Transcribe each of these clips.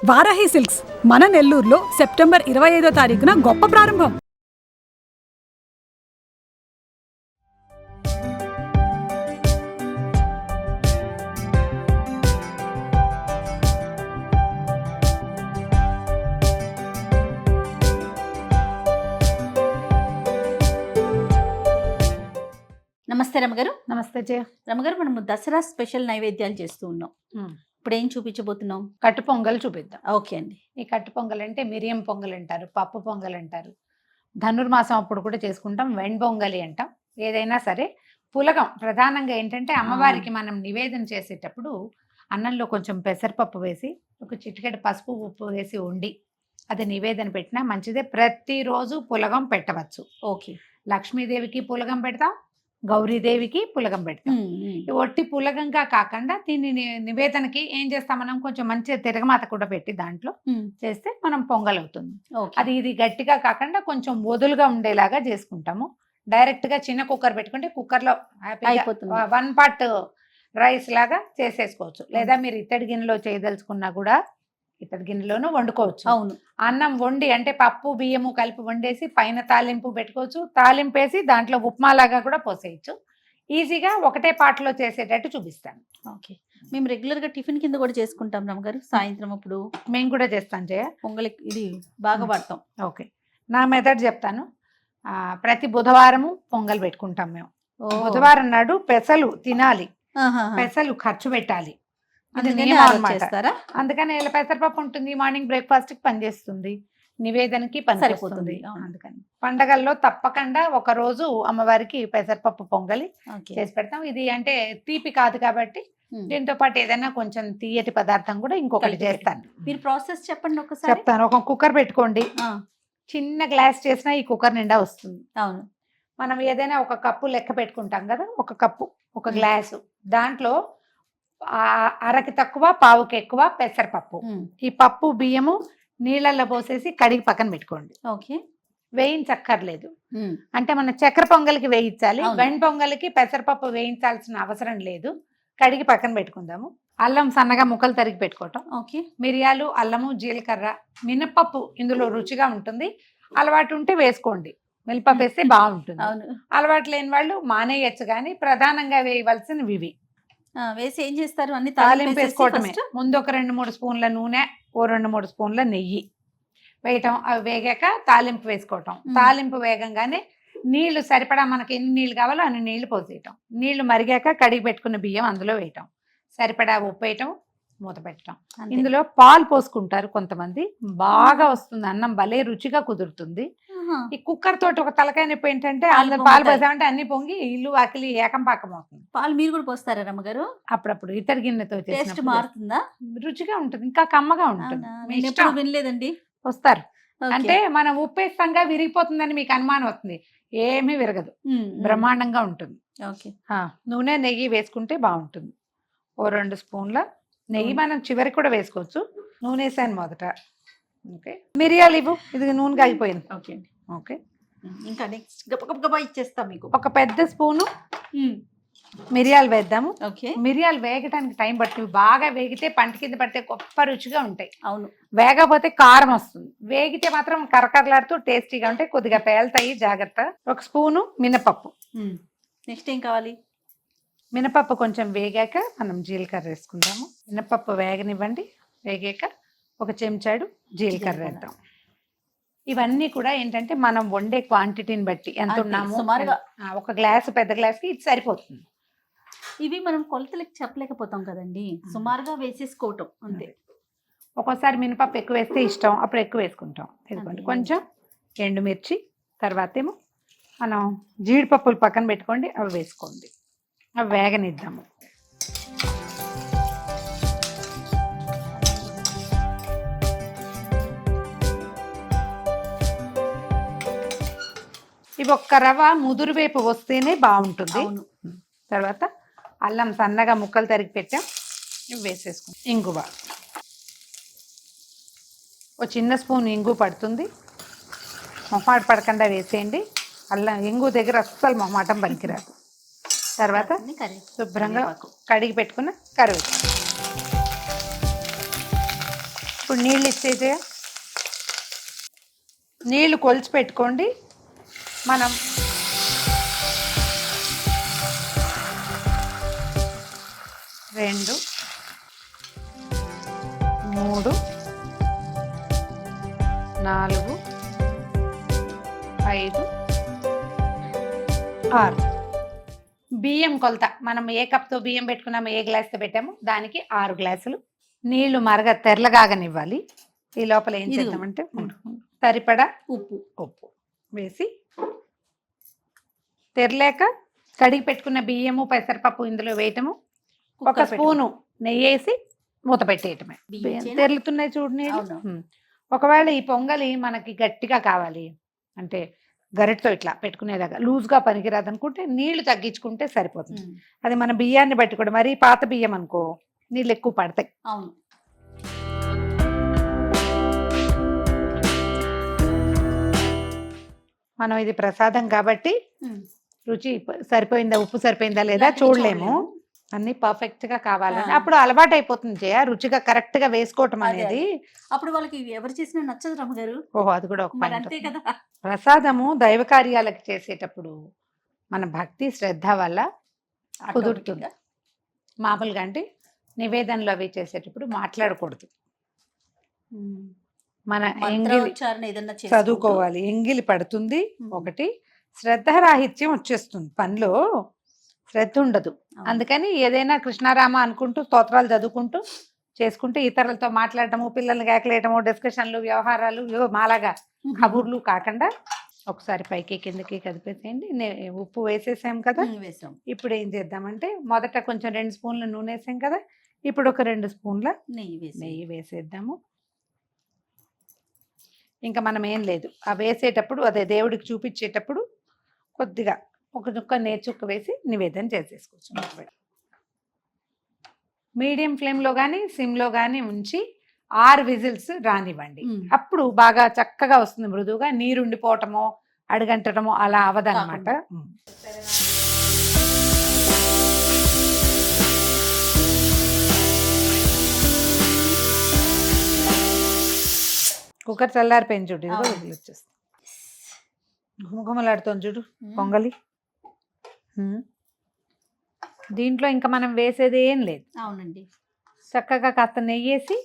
Varahi silks మన నెల్లూరులో September 25వ తారీఖున గొప్ప ప్రారంభం. నమస్తే రమగారు. నమస్తే జయ. రమగారు, మనము దసరా స్పెషల్ నైవేద్యాలు చేస్తూ ఉన్నాం. ఇప్పుడు ఏం చూపించబోతున్నాం? కట్టు పొంగల్ చూపిద్దాం. ఓకే అండి. ఈ కట్టు పొంగల్ అంటే మిరియం పొంగల్ అంటారు, పప్పు పొంగల్ అంటారు. ధనుర్మాసం అప్పుడు కూడా చేసుకుంటాం, వెండ్బొంగలి అంటాం. ఏదైనా సరే పులగం ప్రధానంగా ఏంటంటే అమ్మవారికి మనం నివేదన చేసేటప్పుడు అన్నంలో కొంచెం పెసరపప్పు వేసి ఒక చిటికెడు పసుపు ఉప్పు వేసి వండి అది నివేదన పెట్టినా మంచిదే. ప్రతిరోజు పులగం పెట్టవచ్చు. ఓకే. లక్ష్మీదేవికి పులగం పెడతాం, గౌరీదేవికి పులగం పెడతాం. ఒట్టి పులగంగా కాకుండా దీన్ని నివేదనకి ఏం చేస్తాం మనం, కొంచెం మంచిగా తిరగమాత కూడా పెట్టి దాంట్లో చేస్తే మనం పొంగల్ అవుతుంది. అది ఇది గట్టిగా కాకుండా కొంచెం వదులుగా ఉండేలాగా చేసుకుంటాము. డైరెక్ట్ గా చిన్న కుక్కర్ పెట్టుకుంటే కుక్కర్ లో అయిపోతుంది. 1 పార్ట్ రైస్ లాగా చేసేసుకోవచ్చు. లేదా మీరు ఇత్తడి గిన్నెలో చేయదలుచుకున్నా కూడా ఇత్తడి గిన్నెలోనూ వండుకోవచ్చు. అవును. అన్నం వండి అంటే పప్పు బియ్యము కలిపి వండేసి పైన తాలింపు పెట్టుకోవచ్చు. తాలింపు వేసి దాంట్లో ఉప్మా లాగా కూడా పోసేయచ్చు. ఈజీగా ఒకటే పాటలో చేసేటట్టు చూపిస్తాను. ఓకే. మేము రెగ్యులర్ గా టిఫిన్ కింద కూడా చేసుకుంటాం రమగారు. సాయంత్రం అప్పుడు మేము కూడా చేస్తాం జయ. పొంగలి ఇది బాగా వాడతాం. ఓకే, నా మెథడ్ చెప్తాను. ప్రతి బుధవారము పొంగల్ పెట్టుకుంటాం మేము. బుధవారం నాడు పెసలు తినాలి, పెసలు ఖర్చు పెట్టాలి. అది నియమం అన్నమాట. అందుకని పెసరపప్పు ఉంటుంది, మార్నింగ్ బ్రేక్ఫాస్ట్ కి పనిచేస్తుంది, నివేదనకి పనిచేస్తుంది. అందుకని పండగల్లో తప్పకుండా ఒక రోజు అమ్మవారికి పెసరపప్పు పొంగలి చేసి పెడతాం. ఇది అంటే తీపి కాదు కాబట్టి దీంతో పాటు ఏదైనా కొంచెం తీయటి పదార్థం కూడా ఇంకొకటి చేస్తాను. మీరు ప్రాసెస్ చెప్పండి ఒకసారి. చెప్తాను. ఒక కుక్కర్ పెట్టుకోండి. చిన్న గ్లాస్ చేసినా ఈ కుక్కర్ నిండా వస్తుంది. అవును. మనం ఏదైనా ఒక కప్పు లెక్క పెట్టుకుంటాం కదా, ఒక కప్పు ఒక గ్లాసు, దాంట్లో అరకి తక్కువ పావుకి ఎక్కువ పెసరపప్పు. ఈ పప్పు బియ్యము నీళ్ళల్లో పోసేసి కడిగి పక్కన పెట్టుకోండి. ఓకే. వేయించక్కర్లేదు. అంటే మన చక్కెర పొంగలికి వేయించాలి, వెండి పొంగలికి పెసరపప్పు వేయించాల్సిన అవసరం లేదు. కడిగి పక్కన పెట్టుకుందాము. అల్లం సన్నగా ముక్కలు తరిగి పెట్టుకోవటం. ఓకే. మిరియాలు, అల్లము, జీలకర్ర, మినపప్పు ఇందులో రుచిగా ఉంటుంది. అలవాటు ఉంటే వేసుకోండి, మినపప్పు వేస్తే బాగుంటుంది. అలవాటు లేని వాళ్ళు మానేయచ్చు, కానీ ప్రధానంగా వేయవలసినవి ఇవి. వేసి ఏం చేస్తారు? అన్ని తాలింపు వేసుకోవటమే. ముందు ఒక 2-3 స్పూన్ల నూనె, ఓ 2-3 స్పూన్ల నెయ్యి వేయటం. అవి వేగాక తాలింపు వేసుకోవటం. తాలింపు వేగంగానే నీళ్లు సరిపడా మనకి ఎన్ని నీళ్లు కావాలో అన్ని నీళ్లు పోసేయటం. నీళ్లు మరిగాక కడిగి పెట్టుకున్న బియ్యం అందులో వేయటం, సరిపడా ఉప్పు వేయటం, మూత పెట్టడం. ఇందులో పాలు పోసుకుంటారు కొంతమంది, బాగా వస్తుంది అన్నం, భలే రుచిగా కుదురుతుంది. ఈ కుక్కర్ తోటి ఒక తలకాయ నొప్పి ఏంటంటే అందరు పాలు పోసామంటే అన్ని పొంగి ఇల్లు వాకిలి ఏకం పాకం అవుతుంది. పాలు మీరు కూడా పోస్తారా రమ్మగారు? అప్పుడప్పుడు ఇతడి గిన్నెతో టేస్ట్ మారుతుందా? రుచిగా ఉంటుంది, ఇంకా కమ్మగా ఉంటుంది. వినలేదండి. వస్తారు అంటే మనం ఉప్పేస్తాంగా విరిగిపోతుందని మీకు అనుమానం వస్తుంది. ఏమీ విరగదు, బ్రహ్మాండంగా ఉంటుంది. నూనె నెయ్యి వేసుకుంటే బాగుంటుంది. ఓ 2 స్పూన్ల నెయ్యి మనం చివరికి కూడా వేసుకోవచ్చు. నూనె వేసాను మొదట. ఓకే. మిరియాలు ఇవ్వు, ఇది నూనె కాగిపోయింది. ఓకే అండి. ఓకే. ఇంకా నెక్స్ట్ గబగబా ఇచ్చేస్తాం మీకు. ఒక పెద్ద స్పూను మిరియాలు వేద్దాము. ఓకే. మిరియాలు వేగటానికి టైం పడుతుంది. బాగా వేగితే పంట కింద పడితే గొప్ప రుచిగా ఉంటాయి. అవును. వేగపోతే కారం వస్తుంది. వేగితే మాత్రం కరకరలాడుతూ టేస్టీగా ఉంటాయి. కొద్దిగా పేలుతాయి, జాగ్రత్త. ఒక స్పూను మినపప్పు. నెక్స్ట్ ఏం కావాలి? మినపప్పు కొంచెం వేగాక మనం జీలకర్ర వేసుకుందాము. మినపప్పు వేగనివ్వండి. వేగాక ఒక చెంచాడు జీలకర్ర వేద్దాం. ఇవన్నీ కూడా ఏంటంటే మనం వండే క్వాంటిటీని బట్టి ఎంత ఉన్నాము, సుమారుగా ఒక గ్లాసు పెద్ద గ్లాస్కి ఇది సరిపోతుంది. ఇవి మనం కొలతలకి చెప్పలేకపోతాం కదండి, సుమారుగా వేసేసుకోవటం అంతే. ఒక్కోసారి మినపప్పు ఎక్కువ వేస్తే ఇష్టం, అప్పుడు ఎక్కువ వేసుకుంటాం. ఇదిగోండి కొంచెం ఎండుమిర్చి, తర్వాత ఏమో మనం జీడిపప్పులు పక్కన పెట్టుకోండి, అవి వేసుకోండి. అవి వేగనిద్దాము. ఇవి ఒక్క రవ్వ ముదురు వేపు వస్తేనే బాగుంటుంది. తర్వాత అల్లం సన్నగా ముక్కలు తరిగి పెట్టాం, ఇవి వేసేసుకుంటాం. ఇంగువ ఒక చిన్న స్పూన్ ఇంగు పడుతుంది. మొహమాట పడకుండా వేసేయండి. అల్లం ఇంగు దగ్గర అస్సలు మొహమాటం పనికిరాదు. తర్వాత శుభ్రంగా కడిగి పెట్టుకున్న కరివేపాకు. ఇప్పుడు నీళ్ళు ఇచ్చేదే, నీళ్ళు కొలిచి పెట్టుకోండి. మనం 2, 3, 4, 5, 6 బియ్యం కొలత. మనం ఏ కప్తో బియ్యం పెట్టుకున్నాము, ఏ గ్లాస్తో పెట్టాము, దానికి 6 గ్లాసులు నీళ్లు తెరలగాగనివ్వాలి. ఈ లోపల ఏం చేద్దామంటే సరిపడా ఉప్పు వేసి తెరలేక కడిగి పెట్టుకున్న బియ్యము పెసరపప్పు ఇందులో వేయటము, 1 స్పూను నెయ్యి వేసి మూత పెట్టేయటమే. తెరులుతున్నాయి చూడు నీళ్ళు. ఒకవేళ ఈ పొంగలి మనకి గట్టిగా కావాలి అంటే గరిటతో ఇట్లా పెట్టుకునేదాకా లూజ్గా పనికిరాదు అనుకుంటే నీళ్లు తగ్గించుకుంటే సరిపోతుంది. అది మన బియ్యాన్ని బట్టి కూడా. మరీ పాత బియ్యం అనుకో నీళ్ళు ఎక్కువ పడతాయి. అవును. మనం ఇది ప్రసాదం కాబట్టి రుచి సరిపోయిందా, ఉప్పు సరిపోయిందా లేదా చూడలేము. అన్ని పర్ఫెక్ట్ గా కావాలని అప్పుడు అలవాటు అయిపోతుంది జయ, రుచిగా కరెక్ట్ గా వేసుకోవటం అనేది. అప్పుడు వాళ్ళకి ఎవరు చేసినా నచ్చదు రమ్మగారు. ఓహో, అది కూడా ఒక అంతే కదా. ప్రసాదము దైవ కార్యాలకు చేసేటప్పుడు మన భక్తి శ్రద్ధ వల్ల కుదురుతుంది. మామూలుగా అంటే నివేదనలు అవి చేసేటప్పుడు మాట్లాడకూడదు. మన ఎంగిలి చదువుకోవాలి, ఎంగిలి పడుతుంది. ఒకటి శ్రద్ధరాహిత్యం వచ్చేస్తుంది, పనిలో శ్రద్ధ ఉండదు. అందుకని ఏదైనా కృష్ణారామ అనుకుంటూ స్తోత్రాలు చదువుకుంటూ చేసుకుంటే ఇతరులతో మాట్లాడటము, పిల్లల్ని కేకలేయటము, డిస్కషన్లు, వ్యవహారాలు మాలాగా కబుర్లు కాకుండా ఒకసారి పైకి కిందకి కదిపేసేయండి. ఉప్పు వేసేసాం కదా. ఇప్పుడు ఏం చేద్దామంటే మొదట కొంచెం 2 స్పూన్ల నూనె వేసాం కదా, ఇప్పుడు ఒక 2 స్పూన్ల నెయ్యి వేసేద్దాము. ఇంకా మనం ఏం లేదు, ఆ వేసేటప్పుడు అదే దేవుడికి చూపించేటప్పుడు కొద్దిగా ఒక చుక్క నేర్చుక్క వేసి నివేదన చేసేసుకోవచ్చు. మీడియం ఫ్లేమ్లో కానీ సిమ్లో కానీ ఉంచి 6 విజిల్స్ రానివ్వండి. అప్పుడు బాగా చక్కగా వస్తుంది, మృదువుగా. నీరు ఉండిపోవటమో అడుగంటడమో అలా అవదనమాట. కుక్కర్ చల్లారిపోయింది చూడు, ఇదిగో వచ్చేస్తుంది. గుమగుమలాడుతుంది చూడు పొంగలి. దీంట్లో ఇంకా మనం వేసేది ఏం లేదు. అవునండి. చక్కగా కాస్త నెయ్యేసి,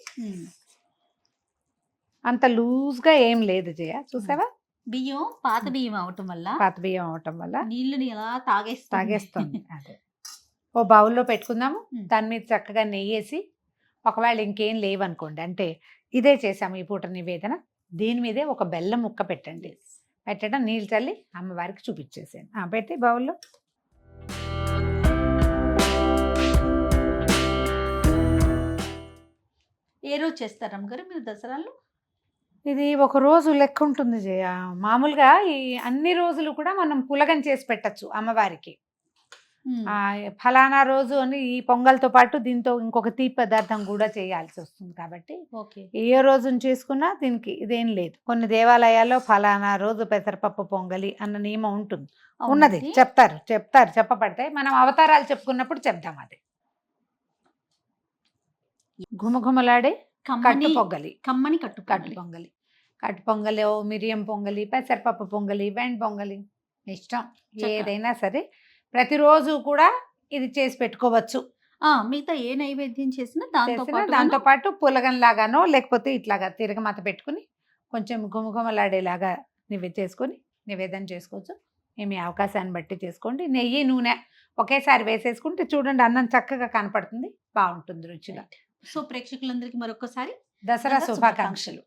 అంత లూజ్గా ఏం లేదు జయ. చూసావా, బియ్యం పాత బియ్యం అవటం వల్ల నీళ్ళని ఎలా తాగేస్తుంది. అదే ఓ బౌల్లో పెట్టుకుందాము. దాని మీద చక్కగా నెయ్యేసి, ఒకవేళ ఇంకేం లేవనుకోండి, అంటే ఇదే చేసాము ఈ పూట నివేదన, దీని మీదే ఒక బెల్లం ముక్క పెట్టండి. పెట్టడం నీళ్ళు చల్లి అమ్మవారికి చూపించేసాను. పెట్టి బౌల్లో ఏ రోజు చేస్తారు అమ్మగారు మీరు దసరాలో? ఇది ఒక రోజు లెక్క ఉంటుంది జయ. మామూలుగా ఈ అన్ని రోజులు కూడా మనం పులగం చేసి పెట్టచ్చు అమ్మవారికి. ఫలానా రోజు అని ఈ పొంగల్తో పాటు దీంతో ఇంకొక తీపి పదార్థం కూడా చేయాల్సి వస్తుంది. కాబట్టి ఏ రోజున చేసుకున్నా దీనికి ఇదేం లేదు. కొన్ని దేవాలయాల్లో ఫలానా రోజు పెసరపప్పు పొంగలి అన్న నియమం ఉంటుంది, ఉన్నది చెప్తారు చెప్పబడతాయి. మనం అవతారాలు చెప్పుకున్నప్పుడు చెప్దాం. అది ఘుమఘుమలాడే కట్టు పొంగలి, కమ్మని కట్టు పొంగలి. కట్టు పొంగలి, మిరియం పొంగలి, పెసరపప్పు పొంగలి, వెండి పొంగలి, ఇష్టం ఏదైనా సరే ప్రతిరోజు కూడా ఇది చేసి పెట్టుకోవచ్చు. మిగతా ఏ నైవేద్యం చేసినా దాంతో పాటు పులగం లాగానో లేకపోతే ఇట్లాగా తిరగమాత పెట్టుకుని కొంచెం గుమగుమలాడేలాగా చేసుకొని నివేదన చేసుకోవచ్చు. మీ అవకాశాన్ని బట్టి చేసుకోండి. నెయ్యి నూనె ఒకేసారి వేసేసుకుంటే చూడండి, అన్నం చక్కగా కనపడుతుంది, బాగుంటుంది రుచిగా. సో ప్రేక్షకులందరికీ మరొకసారి దసరా శుభాకాంక్షలు.